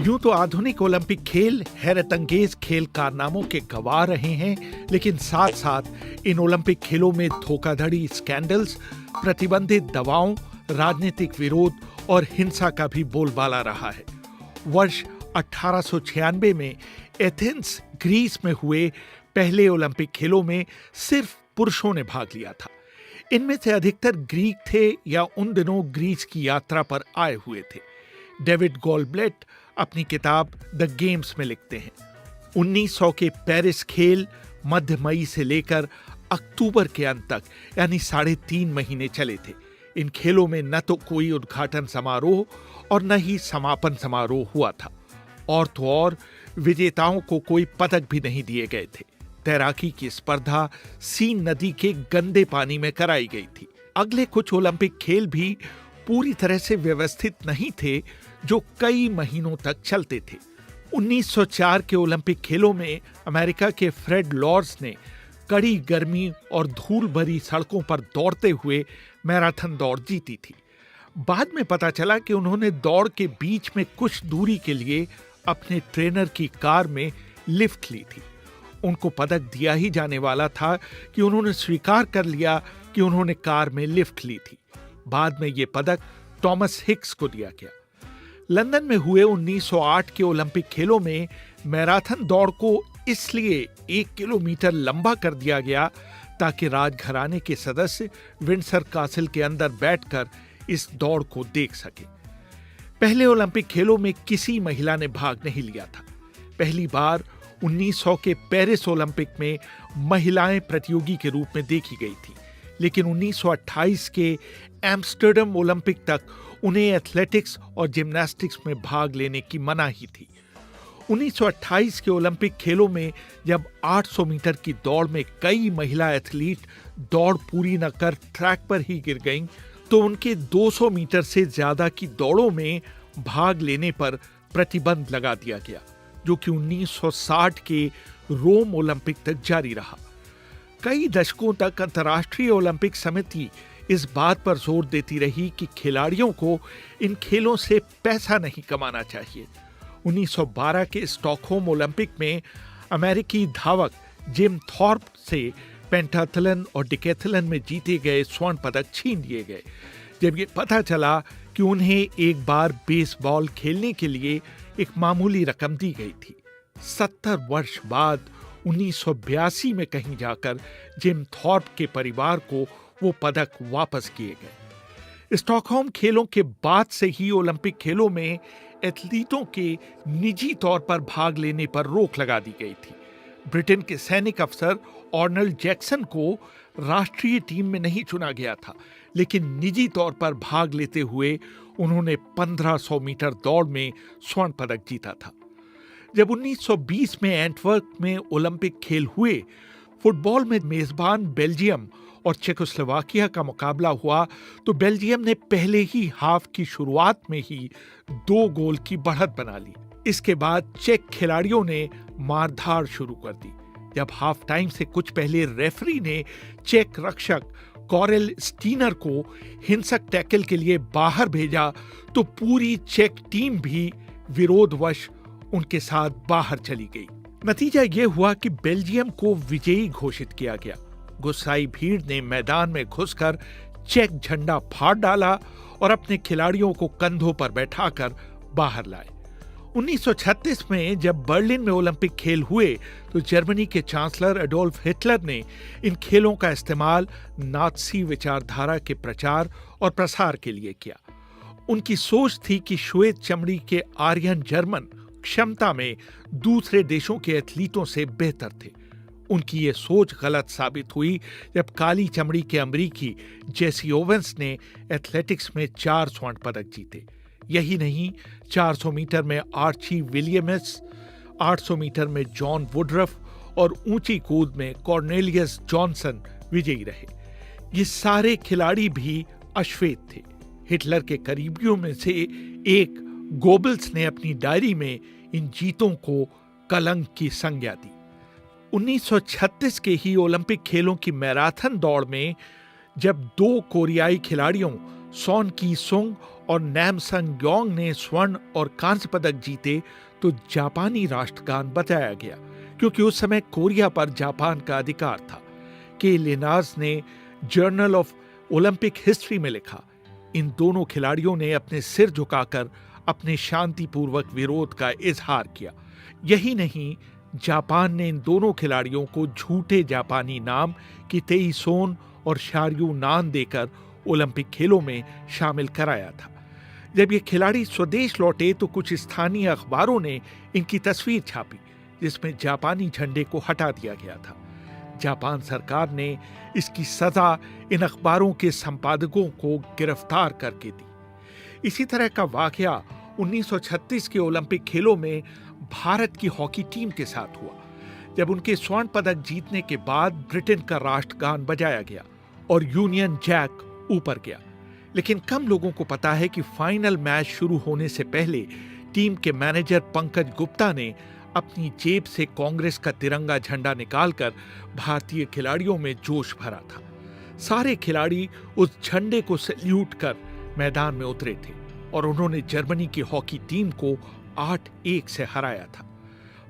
यूं तो आधुनिक ओलंपिक खेल हैरत अंगेज खेल कारनामों के गवाह रहे हैं, लेकिन साथ साथ इन ओलंपिक खेलों में धोखाधड़ी स्कैंडल्स, प्रतिबंधित दवाओं, राजनीतिक विरोध और हिंसा का भी बोलबाला रहा है। वर्ष 1896 में एथेंस, ग्रीस में हुए पहले ओलंपिक खेलों में सिर्फ पुरुषों ने भाग लिया था। इनमें से अधिकतर ग्रीक थे या उन दिनों ग्रीस की यात्रा पर आए हुए थे। डेविड गोल्डब्लेट अपनी किताब द गेम्स में लिखते हैं, 1900 के पेरिस खेल मध्य मई से लेकर अक्टूबर के अंत तक यानी 3.5 महीने चले थे। इन खेलों में न तो कोई उद्घाटन समारोह और न ही समापन समारोह हुआ था। और तो और विजेताओं को कोई पदक भी नहीं दिए गए थे। तैराकी की स्पर्धा सीन नदी के गंदे पानी में कराई गई थी। अगले कुछ ओलंपिक खेल भी पूरी तरह से व्यवस्थित नहीं थे, जो कई महीनों तक चलते थे। 1904 के ओलंपिक खेलों में अमेरिका के फ्रेड लॉर्स ने कड़ी गर्मी और धूल भरी सड़कों पर दौड़ते हुए मैराथन दौड़ जीती थी। बाद में पता चला कि उन्होंने दौड़ के बीच में कुछ दूरी के लिए अपने ट्रेनर की कार में लिफ्ट ली थी। उनको पदक दिया ही जाने वाला था कि उन्होंने स्वीकार कर लिया कि उन्होंने कार में लिफ्ट ली थी। बाद में यह पदक थॉमस हिक्स को दिया गया। लंदन में हुए 1908 के ओलंपिक खेलों में मैराथन दौड़ को इसलिए 1 किलोमीटर लंबा कर दिया गया ताकि राजघराने के सदस्य विंडसर कासिल के अंदर बैठकर इस दौड़ को देख सके। पहले ओलंपिक खेलों में किसी महिला ने भाग नहीं लिया था। पहली बार 1900 के पेरिस ओलंपिक में महिलाएं प्रतियोगी के रूप में देखी गई थी, लेकिन 1928 के एम्स्टर्डम ओलंपिक तक उन्हें एथलेटिक्स और जिम्नास्टिक्स में भाग लेने की मनाही थी। 1928 के ओलंपिक खेलों में जब 800 मीटर की दौड़ में कई महिला एथलीट दौड़ पूरी न कर ट्रैक पर ही गिर गईं, तो उनके 200 मीटर से ज्यादा की दौड़ों में भाग लेने पर प्रतिबंध लगा दिया गया, जो कि 1960 के रोम ओलंपिक तक जारी रहा। कई दशकों तक अंतर्राष्ट्रीय ओलंपिक समिति इस बात पर जोर देती रही कि खिलाड़ियों को इन खेलों से पैसा नहीं कमाना चाहिए। 1912 के स्टॉकहोम ओलंपिक में अमेरिकी धावक जिम थॉर्प से पेंटाथलन और डिकैथलन में जीते गए स्वर्ण पदक छीन लिए गए, जब ये पता चला कि उन्हें एक बार बेसबॉल खेलने के लिए एक मामूली रकम दी गई थी। 70 वर्ष बाद 1982 में कहीं जाकर जिम थॉर्प के परिवार को वो पदक वापस किए गए। स्टॉकहोम खेलों के बाद से ही ओलंपिक खेलों में एथलीटों के निजी तौर पर भाग लेने पर रोक लगा दी गई थी। ब्रिटेन के सैनिक अफसर आर्नल्ड जैक्सन को राष्ट्रीय टीम में नहीं चुना गया था, लेकिन निजी तौर पर भाग लेते हुए उन्होंने 1500 मीटर दौड़ में स्वर्ण पदक जीता था। जब 1920 में एंटवर्प में ओलंपिक खेल हुए, फुटबॉल में मेजबान बेल्जियम और चेकोस्लोवाकिया का मुकाबला हुआ तो बेल्जियम ने पहले ही हाफ की शुरुआत में ही 2 गोल की बढ़त बना ली। इसके बाद चेक खिलाड़ियों ने मारधाड़ शुरू कर दी। जब हाफ टाइम से कुछ पहले रेफरी ने चेक रक्षक कॉरेल स्टीनर को हिंसक टैकल के लिए बाहर भेजा, तो पूरी चेक टीम भी विरोधवश उनके साथ बाहर चली गई। नतीजा यह हुआ कि बेल्जियम को विजयी घोषित किया गया। गुस्साई भीड़ ने मैदान में घुसकर चेक झंडा फाड़ डाला और अपने खिलाड़ियों को कंधों पर बैठाकर बाहर लाए। 1936 में जब बर्लिन में ओलंपिक खेल हुए तो जर्मनी के चांसलर एडोल्फ हिटलर ने इन खेलों का इस्तेमाल नात्सी विचारधारा के प्रचार और प्रसार के लिए किया। उनकी सोच थी कि श्वेत चमड़ी के आर्यन जर्मन क्षमता में दूसरे देशों के एथलीटों से बेहतर थे। उनकी ये सोच गलत साबित हुई जब काली चमड़ी के अमरीकी जेसी ओवेंस ने एथलेटिक्स में 4 स्वर्ण पदक जीते। यही नहीं, 400 मीटर में आर्ची विलियम्स, 800 मीटर में जॉन वुडरफ और ऊंची कूद में कॉर्नेलियस जॉनसन विजयी रहे। ये सारे खिलाड़ी भी अश्वेत थे। हिटलर के करीबियों में से एक गोबल्स ने अपनी डायरी में इन जीतों को कलंक की संज्ञा दी। 1936 के ही ओलंपिक खेलों की मैराथन दौड़ में जब 2 कोरियाई खिलाड़ियों सॉन की सुंग और नैमसंग योंग ने स्वर्ण और कांस्य पदक जीते तो जापानी राष्ट्रगान बजाया गया, क्योंकि उस समय कोरिया पर जापान का अधिकार था। के लेनार्स ने जर्नल ऑफ ओलंपिक हिस्ट्री में लिखा, इन दोनों खिलाड़ियों ने अपने सिर झुकाकर अपने शांतिपूर्वक विरोध का इजहार किया। यही नहीं, जापान ने इन दोनों खिलाड़ियों को झूठे जापानी नाम कितेई सोन और शार्यू नान देकर ओलंपिक खेलों में शामिल कराया था। जब ये खिलाड़ी स्वदेश लौटे तो कुछ स्थानीय अखबारों ने इनकी तस्वीर छापी, जिसमें जापानी झंडे को हटा दिया गया था। जापान सरकार ने इसकी सजा इन अखबारों के संपादकों को गिरफ्तार करके दी। इसी तरह का वाकया 1936 के ओलंपिक खेलों में भारत की हॉकी टीम के साथ हुआ, जब उनके स्वर्ण पदक जीतने के बाद ब्रिटेन का राष्ट्रगान बजाया गया और यूनियन जैक ऊपर गया। लेकिन कम लोगों को पता है कि फाइनल मैच शुरू होने से पहले टीम के मैनेजर पंकज गुप्ता ने अपनी जेब से कांग्रेस का तिरंगा झंडा निकालकर भारतीय खिलाड़ियों में जोश भरा था। सारे खिलाड़ी उस झंडे को सैल्यूट कर मैदान में उतरे थे और उन्होंने जर्मनी की हॉकी टीम को 8-1 से हराया था।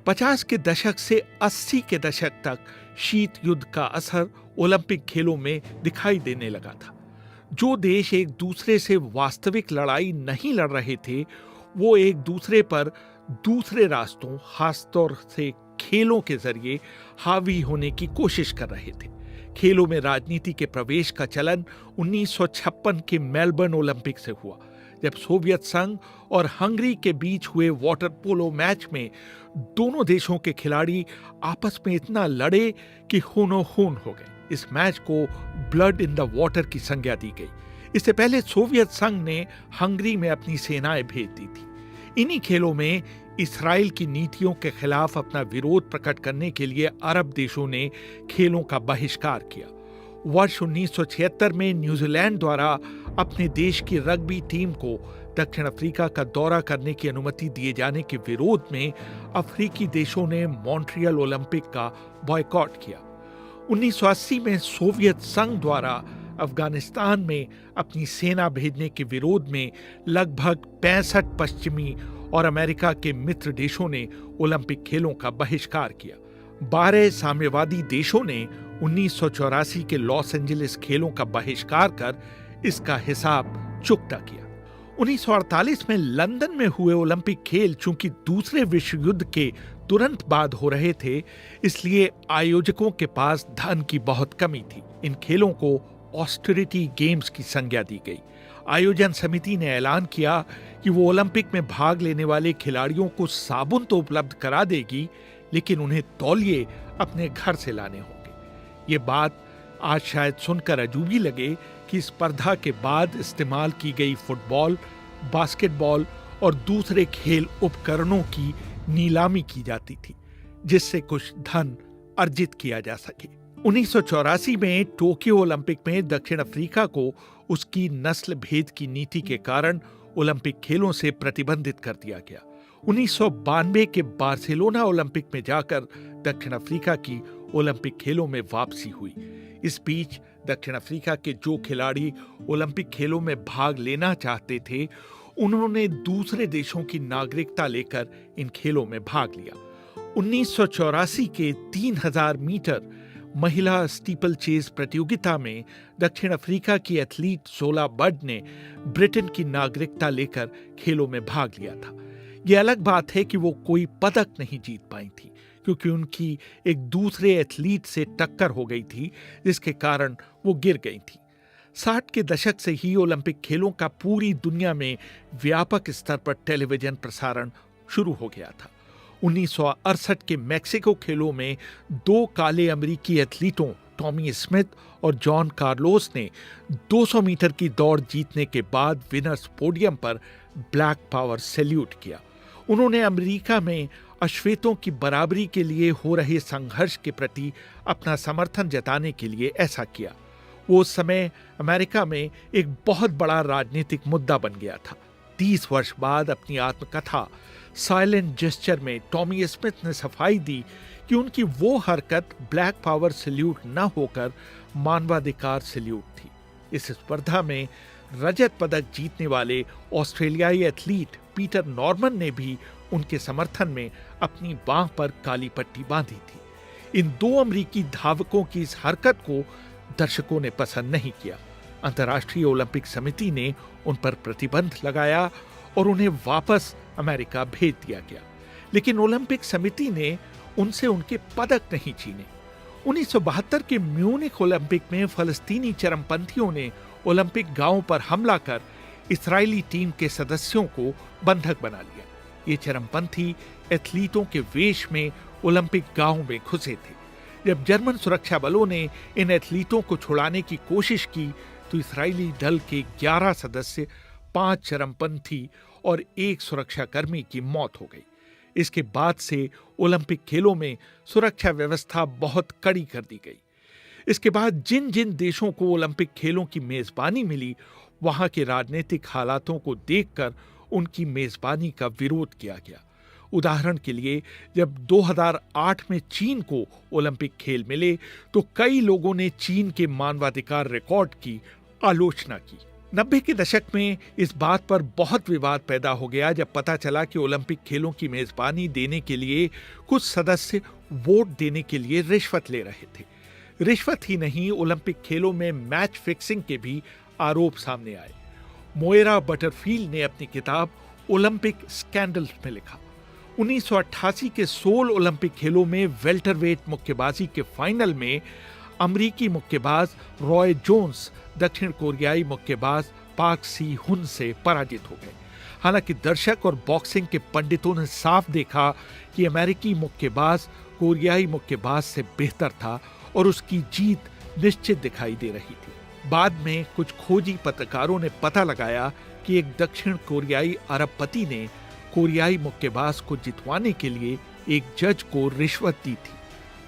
50 के दशक से 80 के दशक तक शीत युद्ध का असर ओलंपिक खेलों में दिखाई देने लगा था। जो देश एक दूसरे से वास्तविक लड़ाई नहीं लड़ रहे थे, वो एक दूसरे पर दूसरे रास्तों, खासतौर से खेलों के जरिए हावी होने की कोशिश कर रहे थे। खेलों में राजनीति के प्रवेश का चलन 1956 के मेलबर्न ओलंपिक से हुआ, जब सोवियत संघ और हंगरी के बीच हुए वाटर पोलो मैच में दोनों देशों के खिलाड़ी आपस में इतना लड़े कि खूनो खून हो गए। इस मैच को ब्लड इन द वाटर की संज्ञा दी गई। इससे पहले सोवियत संघ ने हंगरी में अपनी सेनाएं भेज दी थी। इन्हीं खेलों में इस्राएल की नीतियों के खिलाफ अपना विरोध प्रकट करने के लिए अरब देशों ने खेलों का बहिष्कार किया। वर्ष 1976 में न्यूजीलैंड द्वारा अपने देश की रग्बी टीम को दक्षिण अफ्रीका का दौरा करने की अनुमति दिए जाने के विरोध में अफ्रीकी देशों ने मॉन्ट्रियल ओलंपिक का बॉयकॉट किया। 1980 में सोवियत संघ द्वारा अफगानिस्तान में अपनी सेना भेजने के विरोध में लगभग 65 पश्चिमी और अमेरिका के मित्र देशों ने ओलंपिक खेलों का बहिष्कार किया। 12 साम्यवादी देशों ने 1984 के लॉस एंजलिस खेलों का बहिष्कार कर इसका हिसाब चुकता किया। 1948 में लंदन में हुए ओलंपिक खेल चूंकि दूसरे विश्व युद्ध के तुरंत बाद हो रहे थे, इसलिए आयोजकों के पास धन की बहुत कमी थी। इन खेलों को ऑस्टेरिटी गेम्स की संज्ञा दी गई। आयोजन समिति ने ऐलान किया कि वो ओलंपिक में भाग लेने वाले खिलाड़ियों को साबुन तो उपलब्ध करा देगी, लेकिन उन्हें तौलिए अपने घर से लाने होंगे। ये बात आज शायद सुनकर अजूबी लगे कि स्पर्धा के बाद इस्तेमाल की गई फुटबॉल, बास्केटबॉल और दूसरे खेल उपकरणों की नीलामी की जाती थी, जिससे कुछ धन अर्जित किया जा सके। 1984 में टोक्यो ओलंपिक में दक्षिण अफ्रीका को उसकी नस्ल भेद की नीति के कारण ओलंपिक खेलों से प्रतिबंधित कर दिया गया। 1992 के बार्सिलोना ओलंपिक में जाकर दक्षिण अफ्रीका की ओलंपिक खेलों में वापसी हुई। इस बीच दक्षिण अफ्रीका के जो खिलाड़ी ओलंपिक खेलों में भाग लेना चाहते थे, उन्होंने दूसरे देशों की नागरिकता लेकर इन खेलों में भाग लिया। 1984 के 3000 मीटर महिला स्टीपल चेज प्रतियोगिता में दक्षिण अफ्रीका की एथलीट जोला बर्ड ने ब्रिटेन की नागरिकता लेकर खेलों में भाग लिया था। यह अलग बात है कि वो कोई पदक नहीं जीत पाई थी, क्योंकि उनकी एक दूसरे एथलीट से टक्कर हो गई थी, जिसके कारण वो गिर गई थी। 60 के दशक से ही ओलंपिक खेलों का पूरी दुनिया में व्यापक स्तर पर टेलीविजन प्रसारण शुरू हो गया था। 1968 के मैक्सिको खेलों में 2 काले अमेरिकी एथलीटों टॉमी स्मिथ और जॉन कार्लोस ने 200 मीटर की दौड़ जीतने के बाद विनर्स पोडियम पर ब्लैक पावर सैल्यूट किया। उन्होंने अमेरिका में अश्वेतों की बराबरी के लिए हो रहे संघर्ष के प्रति अपना समर्थन जताने के लिए ऐसा किया। वो उस समय अमेरिका में एक बहुत बड़ा राजनीतिक मुद्दा बन गया था। 30 वर्ष बाद अपनी आत्मकथा साइलेंट जेस्चर में टॉमी स्मिथ ने सफाई दी कि उनकी वो हरकत ब्लैक पावर सैल्यूट न होकर मानवाधिकार सैल्यूट थी। इस स्पर्धा में रजत पदक जीतने वाले ऑस्ट्रेलियाई एथलीट पीटर नॉर्मन ने भी उनके समर्थन में अपनी बांह पर काली पट्टी बांधी थी। इन दो अमेरिकी धावकों की इस हरकत को दर्शकों ने पसंद नहीं किया। अंतर्राष्ट्रीय ओलंपिक समिति ने उन पर प्रतिबंध लगाया और उन्हें वापस अमेरिका भेज दिया गया। लेकिन ओलंपिक समिति ने उनसे उनके पदक नहीं छीने। 1972 के म्यूनिख ओलंपिक में फलस्तीनी चरमपंथियों ने ओलंपिक गांवों पर हमला कर इस्राएली टीम के सदस्यों को बंधक बना लिया। ये चरमपंथी एथलीटों के वेश में ओलंपिक गांवों में घुसे थे। जब जर्मन सुरक्षा बलों ने इन एथलीटों को छुड़ाने की कोशिश की तो इस्राएली दल के 11 सदस्य, 5 चरमपंथी और 1 सुरक्षाकर्मी की मौत हो गई। इसके बाद से ओलंपिक खेलों में सुरक्षा व्यवस्था बहुत कड़ी कर दी गई। इसके बाद जिन जिन देशों को ओलंपिक खेलों की मेजबानी मिली, वहां के राजनीतिक हालातों को देखकर उनकी मेजबानी का विरोध किया गया। उदाहरण के लिए, जब 2008 में चीन को ओलंपिक खेल मिले तो कई लोगों ने चीन के मानवाधिकार रिकॉर्ड की आलोचना की। 90 के दशक में इस बात पर बहुत विवाद पैदा हो गया जब पता चला कि ओलंपिक खेलों की मेजबानी देने के लिए कुछ सदस्य वोट देने के लिए रिश्वत ले रहे थे। रिश्वत ही नहीं, ओलंपिक खेलों में मैच फिक्सिंग के भी आरोप सामने आए। मोएरा बटरफील्ड ने अपनी किताब ओलंपिक स्कैंडल्स में लिखा, 1988 के सोल ओलंपिक खेलों में वेल्टरवेट मुक्केबाजी के फाइनल में अमरीकी मुक्केबाज रॉय जोन्स दक्षिण कोरियाई मुक्केबाज पाक सी हुन से पराजित हो गए। हालांकि दर्शक और बॉक्सिंग के पंडितों ने साफ देखा कि अमेरिकी मुक्केबाज कोरियाई मुक्केबाज से बेहतर था और उसकी जीत निश्चित दिखाई दे रही थी। बाद में कुछ खोजी पत्रकारों ने पता लगाया कि एक दक्षिण कोरियाई अरबपति ने कोरियाई मुक्केबाज को जितवाने के लिए एक जज को रिश्वत दी थी।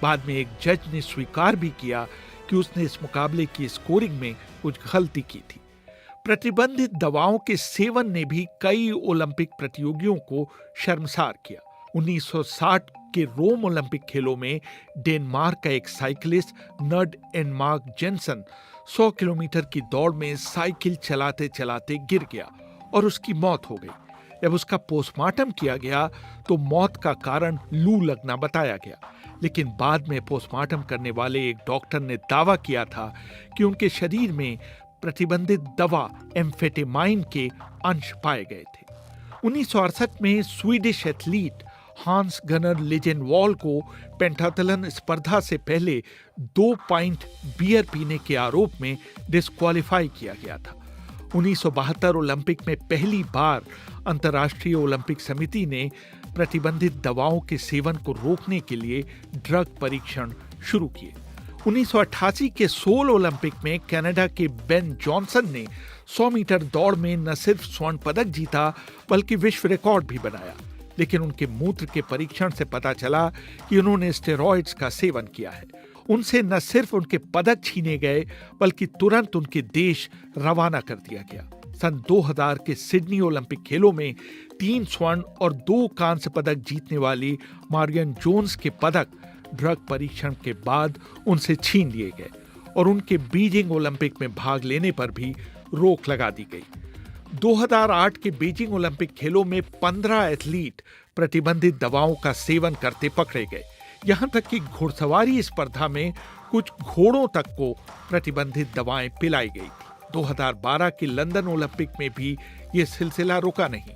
बाद में एक जज ने स्वीकार भी किया कि उसने इस मुकाबले की स्कोरिंग में कुछ गलती की थी। प्रतिबंधित दवाओं के सेवन ने भी कई ओलंपिक प्रतियोगियों को शर्मसार किया। 1960 के रोम ओलंपिक खेलों में डेनमार्क का एक साइकिलिस्ट नड एनमार्क जेनसन 100 किलोमीटर की दौड़ में साइकिल चलाते चलाते गिर गया और उसकी मौत हो गई। जब उसका पोस्टमार्टम किया गया तो मौत का कारण लू लगना बताया गया, लेकिन बाद में पोस्टमार्टम करने वाले एक डॉक्टर ने दावा किया था कि उनके शरीर में प्रतिबंधित दवा एम्फेटेमाइन के अंश पाए गए थे। 1968 में स्वीडिश एथलीट हांस गनर लिजेनवॉल को पेंटाथलन स्पर्धा से पहले 2 पाइंट बियर पीने के आरोप में डिस्क्वालीफाई किया गया था। 1972 ओलंपिक में पहली बार अंतर्राष्ट्रीय ओलंपिक समिति ने प्रतिबंधित दवाओं के सेवन को रोकने के लिए ड्रग परीक्षण शुरू किए। 1988 के सोल ओलंपिक में कनाडा के बेन जॉनसन ने 100 मीटर दौड़ में न सिर्फ स्वर्ण पदक जीता बल्कि विश्व रिकॉर्ड भी बनाया। लेकिन उनके मूत्र के परीक्षण से पता चला कि उन्होंने स्टेरॉइड्स का सेवन किया है। उनसे न सिर्फ उनके पदक छीने गए बल्कि तुरंत उनके देश रवाना कर दिया गया। सन 2000 के सिडनी ओलंपिक खेलों में 3 स्वर्ण और 2 कांस्य पदक जीतने वाली मारियन जोन्स के पदक ड्रग परीक्षण के बाद उनसे छीन लिए गए और उनके बीजिंग ओलंपिक में भाग लेने पर भी रोक लगा दी गई। 2008 के बीजिंग ओलंपिक खेलों में 15 एथलीट प्रतिबंधित दवाओं का सेवन करते पकड़े गए। यहां तक कि घुड़सवारी स्पर्धा में कुछ घोड़ों तक को प्रतिबंधित दवाएं पिलाई गई थी। 2012 के लंदन ओलंपिक में भी यह सिलसिला रुका नहीं।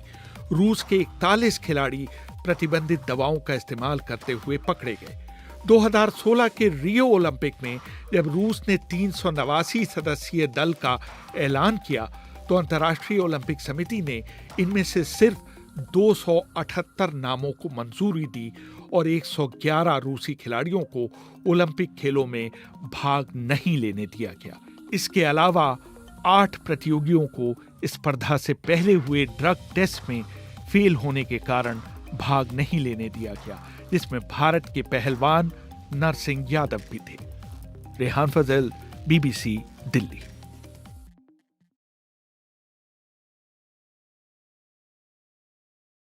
रूस के 41 खिलाड़ी प्रतिबंधित दवाओं का इस्तेमाल करते हुए पकड़े गए। 2016 के रियो ओलंपिक में जब रूस ने 389 सदस्यीय दल का ऐलान किया तो अंतर्राष्ट्रीय ओलंपिक समिति ने इनमें से सिर्फ 278 नामों को मंजूरी दी और 111 रूसी खिलाड़ियों को ओलंपिक खेलों में भाग नहीं लेने दिया गया। इसके अलावा 8 प्रतियोगियों को स्पर्धा से पहले हुए ड्रग टेस्ट में फेल होने के कारण भाग नहीं लेने दिया गया, जिसमें भारत के पहलवान नरसिंह यादव भी थे। रेहान फजल, BBC, दिल्ली।